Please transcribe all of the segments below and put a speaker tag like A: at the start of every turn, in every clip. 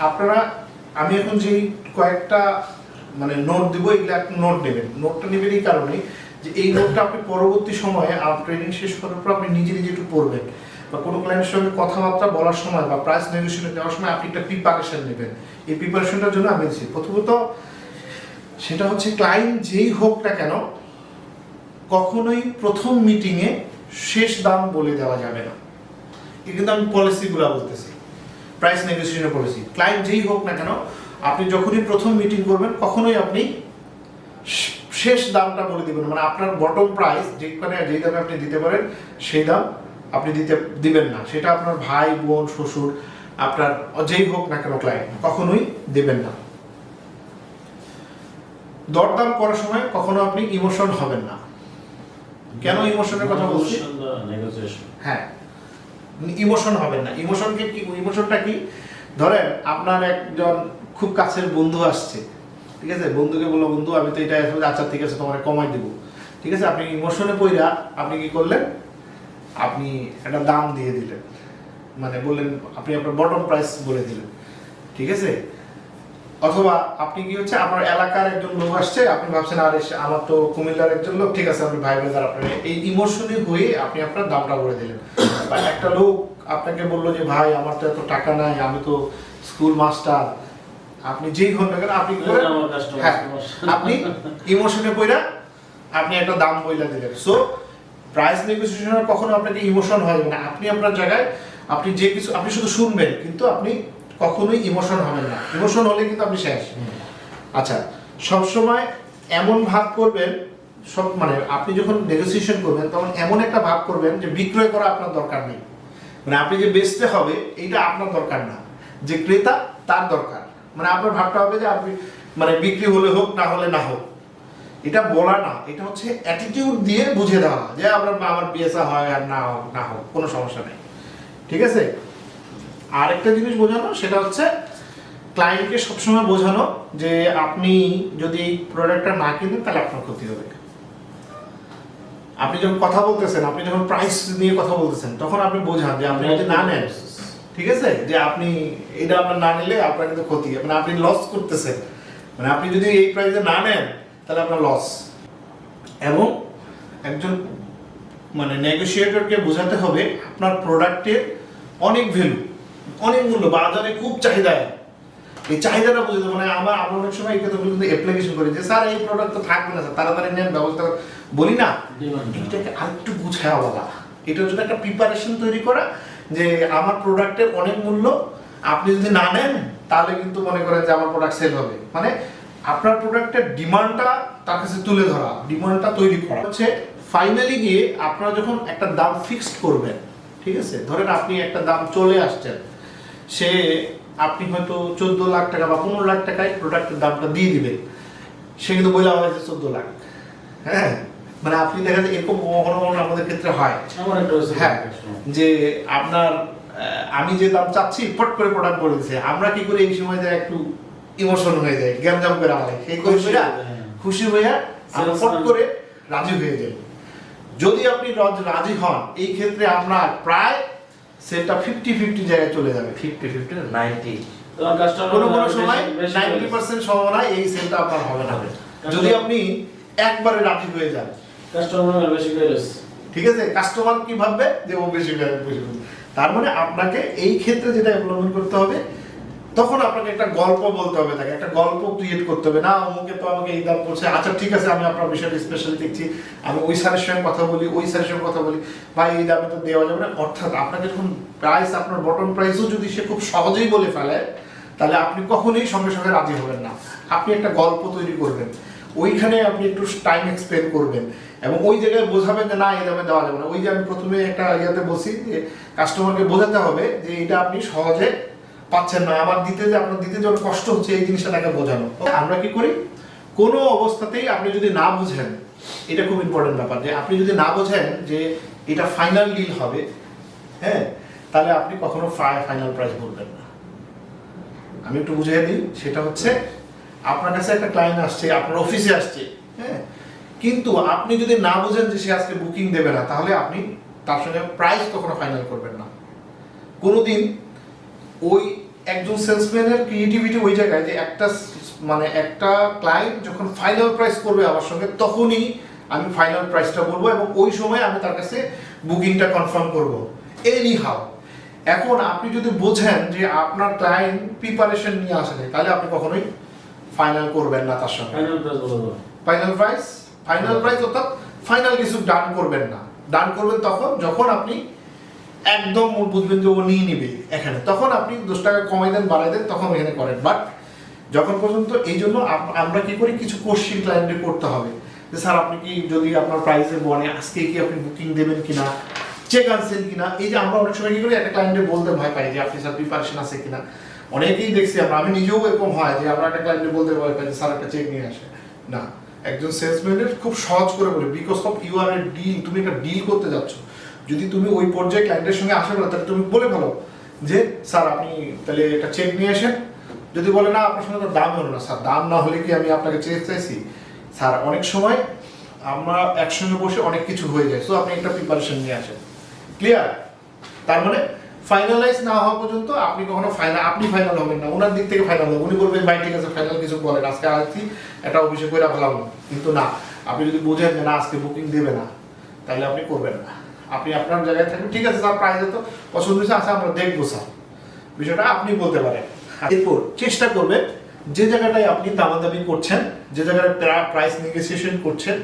A: আপনারা আমি এখন যেই কয়েকটা মানে নোট দিব, এগুলো একটা নোট নেবেন। নোটটা নেবেন এই কারণে যে এই নোটটা আপনি পরবর্তী সময়ে ট্রেনিং শেষ করার পর আপনি নিজে নিজে একটু পড়বেন, বা কোনো ক্লায়েন্টের সঙ্গে কথাবার্তা বলার সময় বা প্রাইস নেগোসিয়েশন দেওয়ার সময় আপনি একটা প্রিপারেশন নেবেন। এই প্রিপারেশনটার জন্য আমি দিচ্ছি প্রথমত সেটা হচ্ছে ক্লায়েন্ট যেই হোক না কেন কখনোই প্রথম মিটিংয়ে শেষ দাম বলে দেওয়া যাবে না। এই কিন্তু আমি পলিসিগুলো বলতেছি, প্রাইস নেগোসিয়েশনের পলিসি। ক্লায়েন্ট যেই হোক না কেন আপনি যখনই প্রথম মিটিং করবেন কখনোই আপনি শেষ দামটা বলে দিবেন, মানে আপনার বটম প্রাইস যেখানে যেই দামে আপনি দিতে পারেন সেই দাম আপনি দিবেন না। সেটা আপনার ভাই বোন শ্বশুর আপনার যেই হোক না কেন ক্লায়েন্ট কখনোই দেবেন না। দরদাম করার সময় কখনো আপনি ইমোশন হবেন না। কেন ইমোশনের কথা বলছি? হ্যাঁ, ইমোশন হবেন না। ইমোশনটা কি? ধরেন আপনার একজন খুব কাছের বন্ধু আসছে, ঠিক আছে, বন্ধুকে বললো বন্ধু আমি তো এটা আচ্ছা ঠিক আছে তোমার কমাই দেবো, ঠিক আছে, আপনি ইমোশনে পইরা আপনি কি করলেন, আপনি একটা দাম দিয়ে দিলেন, মানে বললেন আপনি আপনার বটম প্রাইস বলে দিলেন, ঠিক আছে। অথবা আপনি কি হচ্ছে আপনার এলাকার একজন লোক আসছে, আপনি ভাবছেন আরে আমার তো কুমিল্লার একজন লোক, ঠিক আছে আপনি ভাই ব্রাদার, আপনার এই ইমোশনে হয়ে আপনি আপনার দামটা বলে দিলেন। বা একটা লোক আপনাকে বললো যে ভাই আমার তো এত টাকা নাই, আমি তো স্কুল মাস্টার, আপনি যেই হন না কেন আপনি আপনি ইমোশনে পড়া আপনি একটা দাম বইলা দিলেন। সো প্রাইস নেগোসিয়েশনে কখনো আপনাকে ইমোশন হয় না। আপনি আপনার জায়গায় আপনি যে কিছু আপনি শুধু শুনবেন, কিন্তু আপনি কখনোই ইমোশন হবেন না। ইমোশন হলে কিন্তু আপনি শেষ। আচ্ছা, সবসময় এমন ভাব করবেন, সব মানে আপনি যখন নেগোসিয়েশন করবেন তখন এমন একটা ভাব করবেন যে বিক্রয় করা আপনার দরকার নেই, মানে আপনি যে বেচতে হবে এইটা আপনার দরকার না, যে ক্রেতা তার দরকার। মানে আপনার ভাবটা হবে যে আপনি মানে বিক্রি হলে হোক না হলে না হোক, এটা বলা না, এটা হচ্ছে অ্যাটিটিউড দিয়ে বুঝে দেওয়া যে আমার বেচা হয় আর না হোক কোনো সমস্যা নেই, ঠিক আছে। আরেকটা জিনিস বোঝানো, সেটা হচ্ছে ক্লায়েন্টকে সবসময় বোঝানো যে আপনি যদি এই প্রোডাক্টটা না কিনেন তাহলে আপনার ক্ষতি হবে। আপনি যখন কথা বলতেছেন, আপনি যখন প্রাইস নিয়ে কথা বলতেছেন তখন আপনি বোঝান যে আপনি যদি না নেন, ঠিক আছে, যে আপনি এটা আপনার না নিলে আপনার কিন্তু ক্ষতি, মানে আপনি লস করতেছেন, মানে আপনি যদি এই প্রাইসে না নেন তাহলে আপনার লস। এবং একজন মানে নেগোশিয়েটরকে বোঝাতে হবে আপনার প্রোডাক্টের অনেক ভ্যালু, অনেক মূল্য, বাজারে খুব চাহিদা, এই চাহিদাটা বুঝতে মানে আমরা অনেক সময় এই কথা কিন্তু অ্যাপ্লিকেশন করি যে স্যার এই প্রোডাক্ট তো থাকবে না স্যার, তাড়াতাড়ি নেন ব্যবস্থা বলি না, এটাকে আরেকটু বুঝায় বলা, এটার জন্য একটা প্রিপারেশন তৈরি করা যে আমার প্রোডাক্টের অনেক মূল্য, আপনি যদি না নেন তাহলে কিন্তু মনে করেন যে আমার প্রোডাক্ট সেল হবে, মানে আপনার প্রোডাক্টের ডিমান্ডটা তার কাছে তুলে ধরা, ডিমান্ডটা তৈরি করা হচ্ছে। ফাইনালি গিয়ে আপনারা যখন একটা দাম ফিক্সড করবেন, ঠিক আছে, ধরেন আপনি একটা দাম চলে আসছেন, সে আপনি হয়তো 14 লাখ টাকা বা 15 লাখ টাকায় প্রোডাক্টের দামটা দিয়ে দিবেন, সে কিন্তু বলে হয়েছে 14 লাখ। হ্যাঁ, মানে আপনি দেখা যায় এরকম আমাদের ক্ষেত্রে হয়, হ্যাঁ, যে আপনার আমি যে দাম চাচ্ছি ফট করে প্রোডাক্ট বলে দিচ্ছে, আমরা কি করে এই সময় যায় একটু ইমোশন হয়ে যায়, গ্যামজাম করে আমাদের সেই খুশি হয়ে আমরা ফট করে রাজি হয়ে যাই। যদি আপনি রাজি হন এই ক্ষেত্রে আমরা প্রায় সেলটা 50-50 জায়গায় চলে যাবে,
B: 50-50 90
A: কোনো সময় 90% সম্ভাবনা এই সেলটা আপনার হবে না যদি আপনি একবারে রাজি হয়ে যান।
C: কাস্টমার বেশি করে,
A: ঠিক আছে, কাস্টমার কি ভাববে যে ও বেশি তার মানে আপনাকে এই ক্ষেত্রে যেটা অবলম্বন করতে হবে, তখন আপনাকে একটা গল্প বলতে হবে, তাকে একটা গল্প ক্রিয়েট করতে হবে। না অমুকে তো আমাকে এই দাম বলছে, আচ্ছা ঠিক আছে আমি আপনার বিষয়টা স্পেশালি দেখছি, আমি ওই স্যারের সঙ্গে কথা বলি, ওই স্যারের সঙ্গে কথা বলি, ভাই এই দামে তো দেওয়া যাবে না। অর্থাৎ আপনাকে যখন প্রাইস, আপনার বটম প্রাইসও যদি সে খুব সহজেই বলে ফেলে তাহলে আপনি কখনোই সঙ্গে সঙ্গে রাজি হবেন না। আপনি একটা গল্প তৈরি করবেন, ওইখানে আপনি একটু টাইম এক্সপেন্ড করবেন এবং ওই জায়গায় বোঝাবেন যে না এই দামে দেওয়া যাবে না। ওই যে আমি প্রথমে একটা ইয়াতে বলছি যে কাস্টমারকে বোঝাতে হবে যে এটা আপনি সহজে পাচ্ছেন না, আমার আপনার দিতে যখন কষ্ট হচ্ছে এই জিনিসটা তাকে বোঝানো। আমরা কি করি, কোনো অবস্থাতেই আপনি যদি না বুঝেন, এটা খুব ইম্পর্টেন্ট ব্যাপার, যে আপনি যদি না বোঝেন যে এটা ফাইনাল ডিল হবে, হ্যাঁ, তাহলে আপনি কখনো ফাইনাল প্রাইস বলবেন না। আমি একটু বুঝিয়ে দিই, সেটা হচ্ছে আপনার কাছে একটা ক্লায়েন্ট আসছে, আপনার অফিসে আসছে, হ্যাঁ, কিন্তু আপনি যদি না বুঝেন যে সে আজকে বুকিং দেবে না, তাহলে আপনি তার সঙ্গে প্রাইস কখনো ফাইনাল করবেন না। কোনোদিন ওই একজন সেলসম্যানের ক্রিয়েটিভিটি ওই জায়গায় যে একটা ক্লায়েন্ট যখন ফাইনাল প্রাইস করবে আমার সঙ্গে তখনই আমি ফাইনাল প্রাইসটা বলবো এবং ওই সময় আমি তার কাছে বুকিংটা কনফার্ম করব এনি হাউ। এখন আপনি যদি বোঝেন যে আপনার ক্লায়েন্ট প্রিপারেশন নিয়ে আসে নাই, তাহলে আপনি কখনোই ফাইনাল করবেন না তার সঙ্গে। ফাইনাল প্রাইস অর্থাৎ ফাইনাল কিছু ডান করবেন না। ডান করবেন তখন যখন আপনি একদম বুঝবেন যে ও নিয়ে নিবে এখানে, তখন আপনি 10 টাকা কমাই দেন বাড়াই দেন তখন এখানে করেন। বাট যখন পর্যন্ত এই জন্য আমরা কি করি, কিছু কোশ্চিন ক্লায়েন্টে করতে হবে যে স্যার আপনি কি যদি আপনার প্রাইসে বনে আজকে কি আপনি বুকিং দেবেন কিনা, চেক আনছেন কিনা। এই যে আমরা অনেক সময় কি করি, একটা ক্লায়েন্টে বলতে ভয় পাই যে আপনি স্যার প্রিপারেশন আছে কিনা। অনেকেই দেখছি আমি নিজেও এরকম হয় যে আমরা একটা ক্লায়েন্টে বলতে ভয় পাই যে স্যার একটা চেক নিয়ে আসে না। একজন সেলসম্যানের খুব সহজ করে বলি, because of you are a deal, তুমি একটা ডিল করতে যাচ্ছ। যদি তুমি ওই পর্যায়ে ক্লায়েন্টের সঙ্গে আসে না, তাহলে তুমি বলে ফেলো যে স্যার আপনি তাহলে একটা চেক নিয়ে আসেন। যদি বলে না আপনার সঙ্গে তো দাম হলো না, স্যার দাম না হলে কি আমি আপনাকে চেক চাইছি। স্যার অনেক সময় আমরা একসঙ্গে বসে অনেক কিছু হয়ে যায়, সো আপনি একটা প্রিপারেশন নিয়ে আসেন। ক্লিয়ার? তার মানে ফাইনালাইজ না হওয়া পর্যন্ত আপনি কখনো আপনি ফাইনাল হবেন না, ওনার দিক থেকে ফাইনাল হবে। উনি বলবেন ভাই ঠিক আছে ফাইনাল কিছু বলেন, আজকে আসছি একটা অফিসে করে ফেলাম। কিন্তু না, আপনি যদি বুঝেন যে না আজকে বুকিং দেবে না, তাহলে আপনি করবেন না। আপনি আপনার জায়গায় থাকবেন, ঠিক আছে স্যার প্রাইস তো পছন্দ হয়েছে, আচ্ছা আমরা দেখবো স্যার, বিষয়টা আপনি বলতে পারেন। এরপর চেষ্টা করবেন যে জায়গাটায় আপনি দামাদামি করছেন, যে জায়গায় প্রাইস নেগোসিয়েশন করছেন,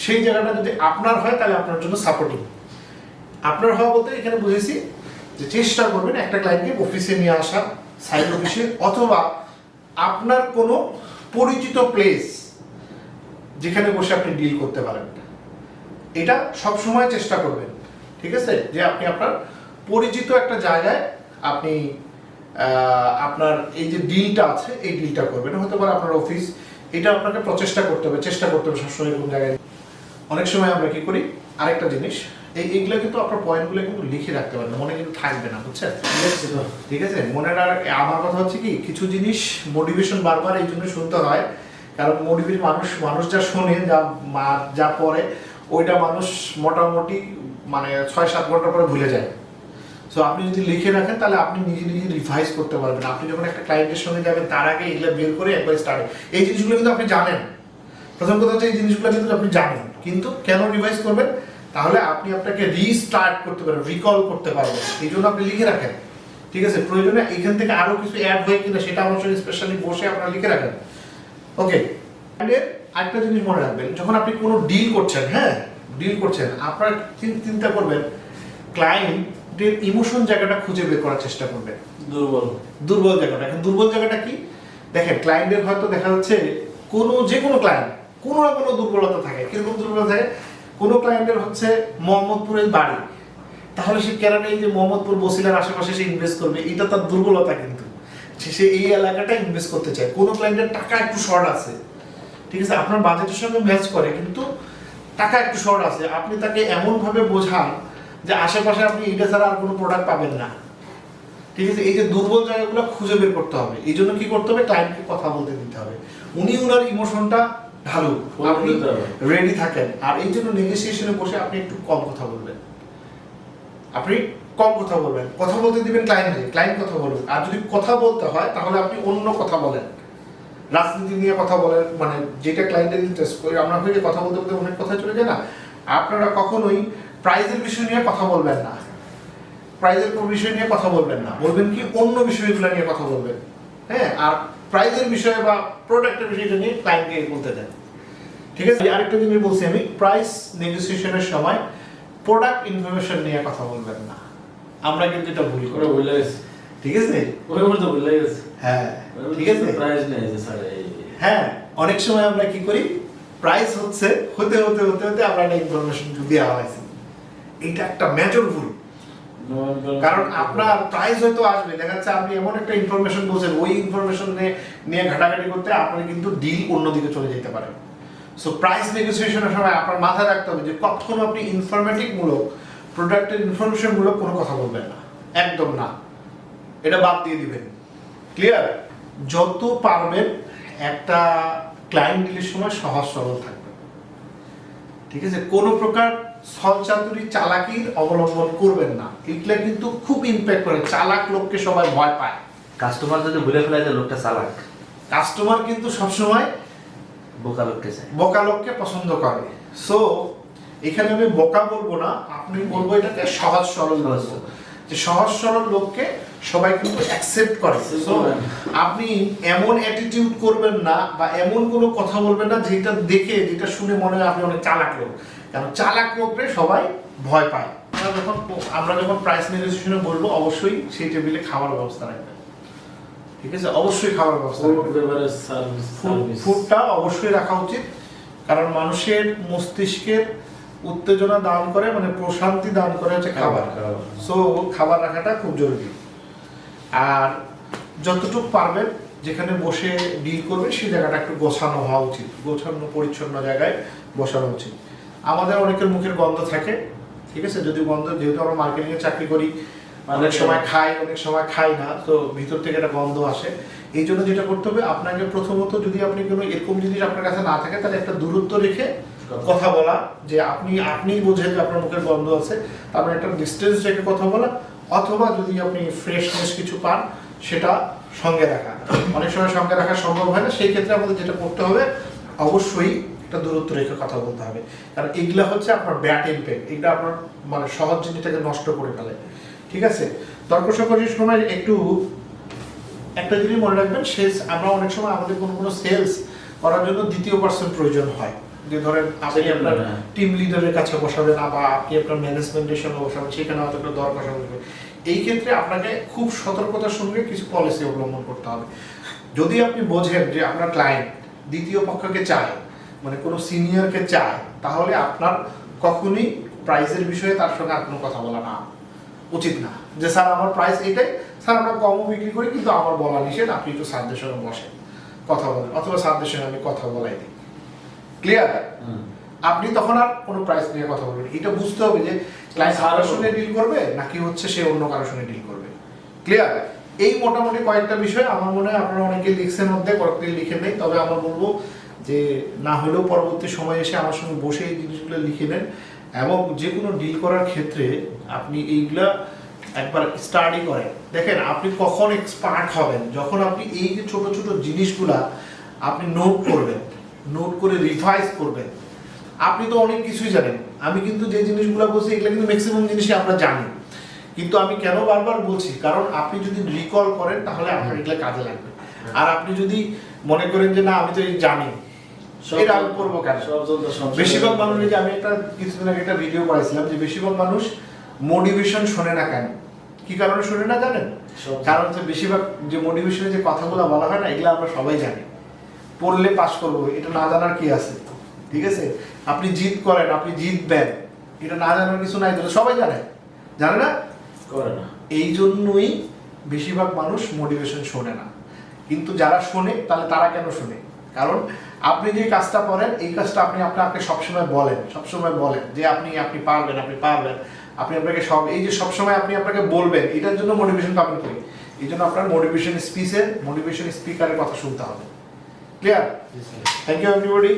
A: সেই জায়গাটা যদি আপনার হয় তাহলে আপনার জন্য সাপোর্টিং। আপনার হওয়া বলতে এখানে বুঝেছি যে চেষ্টা করবেন একটা ক্লায়েন্টকে অফিসে নিয়ে আসা, সাইড অফিসে, অথবা আপনার কোনো পরিচিত প্লেস যেখানে বসে আপনি ডিল করতে পারেন। এটা সব সময় চেষ্টা করবেন, ঠিক আছে, যে আপনি আপনার পরিচিত একটা জায়গায় আপনি আপনার এই যে ডিলটা আছে এই ডিলটা করবেন। হতে পারে আপনার অফিস, এটা আপনাকে প্রচেষ্টা করতে হবে, চেষ্টা করতে হবে সবসময় কোন জায়গায়। অনেক সময় আমরা কি করি, আরেকটা জিনিস, এইগুলো কিন্তু আপনার পয়েন্টগুলো কিন্তু লিখে রাখতে পারেন, মনে কিন্তু থাকবে না, বুঝছেন? ঠিক আছে, মনের আর আমার কথা হচ্ছে কি, কিছু জিনিস মোটিভেশন বারবার এই জন্য শুনতে হয়, কারণ মোটিভেট মানুষ যা শোনে যা পড়ে ওইটা মানুষ মোটামুটি মানে 6-7 ঘন্টা পরে ভুলে যায়। সো আপনি যদি লিখে রাখেন তাহলে আপনি নিজে নিজে রিভাইজ করতে পারবেন। আপনি যখন একটা ক্লায়েন্টের সঙ্গে যাবেন তার আগে এগুলো বের করে একবার স্টার্ট, এই জিনিসগুলো কিন্তু আপনি জানেন। প্রথম কথা হচ্ছে এই জিনিসগুলো কিন্তু আপনি জানেন, কিন্তু কেন রিভাইজ করবেন, তাহলে আপনি আপনাকে রিস্টার্ট করতে পারবেন, রিকল করতে পারবেন। এই জন্য আপনি লিখে রাখেন, ঠিক আছে। প্রয়োজনে এখান থেকে আরো কিছু অ্যাড হয় কিনা সেটা আমার সঙ্গে স্পেশালি বসে আপনারা লিখে রাখেন। ওকে, আরেকটা জিনিস মনে রাখবেন, যখন আপনি কোনো ডিল করছেন, ডিল করছেন, আপনারা চিন্তা করবেন ক্লায়েন্টের ইমোশন জায়গাটা খুঁজে বের করার চেষ্টা করবেন। দুর্বল জায়গাটা। এখন দুর্বল জায়গাটা কি দেখেন, ক্লায়েন্টের হয়তো দেখা যাচ্ছে যে কোনো ক্লায়েন্ট কোনো না কোনো দুর্বলতা থাকে। কিরকম দুর্বলতা থাকে? কোনো ক্লায়েন্টের হচ্ছে মোহাম্মদপুরের বাড়ি, তাহলে সে কেরানে এই যে মোহাম্মদপুর বসিলার আশেপাশে সে ইনভেস্ট করবে, এটা তার দুর্বলতা। কিন্তু সে এই এলাকাটা ইনভেস্ট করতে চায়। কোনো ক্লায়েন্টের টাকা একটু শর্ট আছে, ঠিক আছে, আপনার বাজেটের সঙ্গে ম্যাচ করে, কিন্তু টাকা একটু শর্ট আছে, আপনি তাকে এমনভাবে বোঝান যে আশেপাশে আপনি এটা ছাড়া আর কোনো প্রোডাক্ট পাবেন না, ঠিক আছে। এই যে দুর্বল জায়গাগুলো খুঁজে বের করতে হবে। এই জন্য কি করতে হবে, ক্লায়েন্টকে কথা বলতে দিতে হবে, উনি ওনার ইমোশনটা ঢালুন, আপনি রেডি থাকেন। আর এই জন্য নেগোসিয়েশনে বসে আপনি একটু কম কথা বলবেন, কথা বলতে দিবেন ক্লায়েন্ট কথা বলবেন। আর যদি কথা বলতে হয় তাহলে আপনি অন্য কথা বলেন, রাজনীতি নিয়ে কথা বলেন, মানে যেটা ক্লায়েন্টের ইন্টারেস্ট করে। আমরা হয়ে কথা বলতে বলতে অনেক কথা চলে যায় না। আপনারা কখনোই প্রাইজের বিষয় নিয়ে কথা বলবেন না, বলবেন কি অন্য বিষয়গুলো নিয়ে কথা বলবেন, আর প্রাইজের বিষয় বা প্রোডাক্টের বিষয়টা নিয়ে ক্লায়েন্টকে বলতে দেন, ঠিক আছে। আরেকটা জিনিস বলছি আমি, প্রাইস নেগোসিয়েশনের সময় প্রোডাক্ট ইনফরমেশন নিয়ে কথা বলবেন না। আমরা কিন্তু এটা ভুল করি, ঠিক আছে। ঠিক আছে, অনেক সময় আমরা কি করি, প্রাইস হচ্ছে হতে আমরা একটা ইনফরমেশন দেওয়া হয়েছে, এটা একটা মেজর ভুল। কারণ আপনার প্রাইস হয়তো আসবে, দেখা যাচ্ছে আপনি এমন একটা ইনফরমেশন বলছেন, ওই ইনফরমেশন নিয়ে ঘাটাঘাটি করতে আপনার কিন্তু ডিল অন্যদিকে চলে যেতে পারে। সো প্রাইস নেগোসিয়েশনের সময় আপনার মাথায় রাখতে হবে যে কখনো আপনি ইনফরমেটিভ মূলক, প্রোডাক্টের ইনফরমেশন মূলক কোনো কথা বলবেন না, একদম না, এটা বাদ দিয়ে দিবেন। ক্লিয়ার? যত পারবেন একটা ক্লায়েন্ট ডিলের সময় সহজ সরল থাকবেন, ঠিক আছে। কোনো প্রকার ছলচাতুরি চালাকির অবলম্বন করবেন না, এগুলা কিন্তু খুব ইম্প্যাক্ট করে। চালাক লোককে সবাই ভয় পায়,
B: কাস্টমার যদি ভুলে ফেলে যে লোকটা চালাক,
A: কাস্টমার কিন্তু সবসময়
B: বোকা লোককে চায়।
A: বোকা লোককে পছন্দ করে। সো এখানে আমি বোকা বলবো না, আপনি বলবো এটাকে সহজ সরল বলবো, যে সহজ সরল লোককে সবাই কিন্তু অ্যাকসেপ্ট করে। সো আপনি এমন অ্যাটিটিউড করবেন না বা এমন কোনো কথা বলবেন না যেটা দেখে যেটা শুনে মনে হয় আপনি অনেক চালাক লোক, কারণ চালাক লোককে সবাই ভয় পায়। আমরা যখন প্রাইস নেগোসিয়েশনে বলবো অবশ্যই সেই টেবিলে খাবার ব্যবস্থা রাখবেন, ঠিক আছে? অবশ্যই খাবার ব্যবস্থা ফুডটা অবশ্যই রাখা উচিত, কারণ মানুষের মস্তিষ্কের উত্তেজনা দান করে, মানে প্রশান্তি দান করে হচ্ছে খাবার। সো খাবার রাখাটা খুব জরুরি। আর যতটুকু পারবেন যেখানে বসে ডিল করবে সেই জায়গাটা একটু গোছানো হওয়া উচিত, গোছানো পরিচ্ছন্ন জায়গায় বসানো উচিত। আমাদের অনেকের মুখের গন্ধ থাকে, ঠিক আছে? যদি গন্ধ, যেহেতু আমরা মার্কেটিংয়ে চাকরি করি, অনেক সময় খাই অনেক সময় খাই না, তো ভিতর থেকে একটা গন্ধ আসে। এই জন্য যেটা করতে হবে আপনাকে প্রথমত, যদি আপনি কোনো এরকম জিনিস আপনার কাছে না থাকে তাহলে একটা দূরত্ব রেখে কথা বলা, যে আপনি বোঝেন যে আপনার মুখের গন্ধ আছে, তারপরে একটা ডিস্টেন্স রেখে কথা বলা, অথবা যদি আপনি ফ্রেশনেস কিছু পান সেটা সঙ্গে রাখা। অনেক সময় সঙ্গে রাখা সম্ভব হয় না, সেই ক্ষেত্রে আমাদের যেটা করতে হবে অবশ্যই একটা দূরত্ব রেখে কথা বলতে হবে, কারণ এগুলা হচ্ছে আপনার ব্যাড ইমপ্যাক্ট, এটা আপনার মানে সহজ জিনিসটাকে নষ্ট করে ফেলে, ঠিক আছে? তর্ক সংঘর্ষের সময় একটু একটা জিনিস মনে রাখবেন, আমরা অনেক সময় আমাদের কোনো সেলস করার জন্য দ্বিতীয় পার্সন প্রয়োজন হয়, যে ধরেন আপনি আপনার টিম লিডারের কাছে বসাবেন বা আপনি আপনার ম্যানেজমেন্টের সঙ্গে বসাবেন, সেখানে হয়তো একটা দর কষাকষি। এই ক্ষেত্রে আপনাকে খুব সতর্কতার সঙ্গে কিছু পলিসি অবলম্বন করতে হবে। যদি আপনি বোঝেন যে আপনার ক্লায়েন্ট দ্বিতীয় পক্ষকে চায়, মানে কোনো সিনিয়রকে চায়, তাহলে আপনার কখনোই প্রাইসের বিষয়ে তার সঙ্গে আর কোনো কথা বলা না উচিত না, যে স্যার আমার প্রাইস এটাই, স্যার আমরা কমও বিক্রি করি কিন্তু আমার বলা নিষেধ, আপনি একটু স্যারদের সঙ্গে বসেন কথা বলেন, অথবা স্যারদের সঙ্গে আমি কথা বলাই দিই। ক্লিয়ার? আপনি তখন আর কোনো প্রাইস নিয়ে কথা বলবেন, এটা বুঝতে হবে যে ক্লায়েন্ট কারোর সঙ্গে ডিল করবে নাকি হচ্ছে সে অন্য কারোর সঙ্গে ডিল করবে। ক্লিয়ার? এই মোটামুটি কয়েকটা বিষয় আমার মনে হয় আপনারা অনেকে লিখছেন, মধ্যে কয়েকটি লিখে নেই, তবে আমার বলবো যে না হলেও পরবর্তী সময় এসে আমার সঙ্গে বসে এই জিনিসগুলো লিখে নেন, এবং যে কোনো ডিল করার ক্ষেত্রে আপনি এইগুলা একবার স্টাডি করেন। দেখেন আপনি কখন এক্সপার্ট হবেন, যখন আপনি এই যে ছোট ছোট জিনিসগুলা আপনি নোট করবেন, নোট করে রিভাইজ করবেন। আপনি তো অনেক কিছুই জানেন, আমি কিন্তু যে জিনিসগুলো বলছি এগুলো কিন্তু ম্যাক্সিমাম জিনিসই আমরা জানি, কিন্তু আমি কেন বারবার বলছি, কারণ আপনি যদি রিকল করেন তাহলে আপনার এগুলো কাজে লাগবে। আর আপনি যদি মনে করেন যে না আমি তো এই জানি, এটা আমি করবো কেন? বেশিরভাগ মানুষ, যে আমি একটা কিছুদিন আগে একটা ভিডিও করেছিলাম যে বেশিরভাগ মানুষ মোটিভেশন শোনে না কেন, কি কারণে শোনে না জানেন? কারণ হচ্ছে বেশিরভাগ যে মোটিভেশনে যে কথাগুলো বলা হয় না, এগুলো আমরা সবাই জানি, পড়লে পাস করবো, এটা না জানার কি আছে, ঠিক আছে? আপনি জিত করেন, আপনি জিতবেন, এটা না জানার কিছু নাই, তো সবাই জানে না, করে না। এই জন্যই বেশিরভাগ মানুষ মোটিভেশন শোনে না। কিন্তু যারা শোনে তাহলে তারা কেন শোনে? কারণ আপনি যে কাজটা করেন এই কাজটা আপনি আপনাকে সবসময় বলেন যে আপনি পারবেন, আপনি আপনাকে সব, এই যে সবসময় আপনি আপনাকে বলবেন, এটার জন্য মোটিভেশন পাবেন করি। এই জন্য আপনার মোটিভেশন স্পিকারের কথা শুনতে হবে। ক্লিয়ার? Thank you everybody.